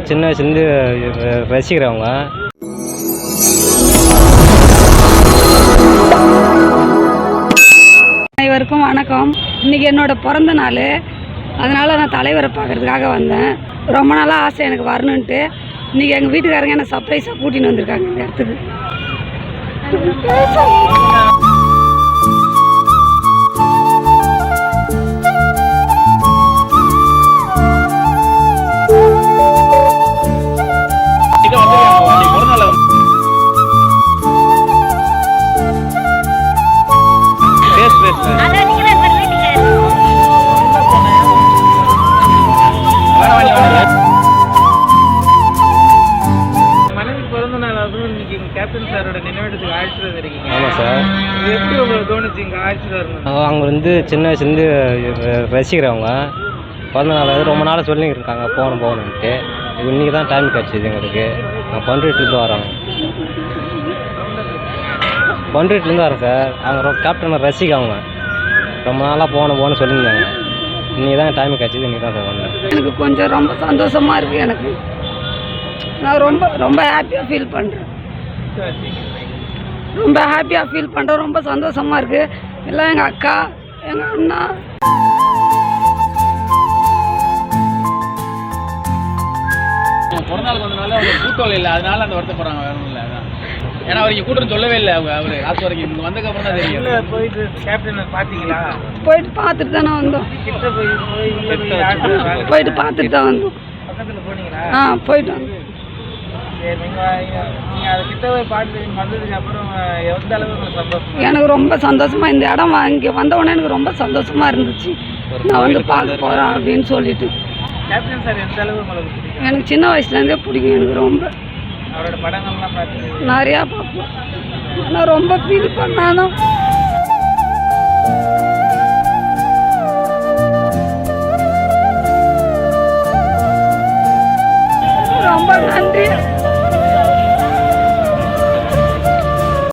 சின்ன வயசுலேருந்து ரசிக்கிறவங்க. அனைவருக்கும் வணக்கம். இன்றைக்கி என்னோட பிறந்த நாள், அதனால் நான் தலைவரை பார்க்குறதுக்காக வந்தேன். ரொம்ப நாளாக ஆசை எனக்கு வரணுன்ட்டு. இன்றைக்கி எங்கள் வீட்டுக்காரங்க என்னை சர்ப்ரைஸாக கூட்டின்னு வந்திருக்காங்க இந்த இடத்துக்கு. கேப்டன் சாரோட நினைவிடத்துக்கு அழைச்சிட்டு வந்திருக்கீங்க. ஆமாம் சார். எப்படி உங்களுக்கு தோணுச்சு இங்கே அழைச்சிட்டு வரணும்? அவங்க சின்ன வயசுலேருந்து ரசிக்கிறவங்க. பிறந்த நாள் ரொம்ப நாளாக சொல்லியிருக்காங்க போகணுன்ட்டு. இன்றைக்கி தான் டைம் கிடச்சிது எங்களுக்கு. நான் பண்ருட்டிலேருந்து வரோம். பண்ருட்டிலேருந்து வரேன் சார். அவங்க கேப்டனை ரசிக்கவங்க ரொம்ப நாளாக போகணும்னு சொல்லியிருந்தாங்க. இன்றைக்கி தான் டைம் கிடச்சிது. இன்றைக்கி தான் சார் வந்தேன். எனக்கு கொஞ்சம் ரொம்ப சந்தோஷமாக இருக்குது. எனக்கு நான் ரொம்ப ரொம்ப ஹாப்பியாக ஃபீல் பண்ணுறேன். ரொம்ப சந்தோஷமாக இருக்குது. எல்லாம் எங்கள் அக்கா, எங்கள் அண்ணா. பிறந்தநாளுக்கு வந்தனால அவங்க கூட்டம் இல்லை, அதனால அந்த வருத்தப்படுறாங்க. வேற ஒன்றும் இல்லை. அதான் ஏன்னா அவருக்கு கூட்டம் சொல்லவே இல்லை. அவர் லாஸ்ட் வரைக்கும் இங்கே வந்ததுக்கப்புறம் தான் தெரியும். இல்லை போயிட்டு கேப்டனை பார்த்தீங்களா? போயிட்டு பார்த்துட்டு தானே வந்தோம். கிட்ட போயிட்டு பார்த்துட்டு தான் வந்தோம். பக்கத்தில் போனீங்களா? போயிட்டு வந்தோம். எனக்கு ரொம்ப சந்தோஷமா இந்த இடம் இங்கே வந்தவொடனே எனக்கு ரொம்ப சந்தோஷமா இருந்துச்சு. நான் வந்து பார்க்க போகிறேன் அப்படின்னு சொல்லிட்டு. எனக்கு சின்ன வயசுலேருந்தே பிடிக்கும். எனக்கு ரொம்ப அவரோட படங்கள்லாம் பார்த்து நிறையா பார்ப்போம். ஆனால் ரொம்ப ஃபீல் பண்ணாலும்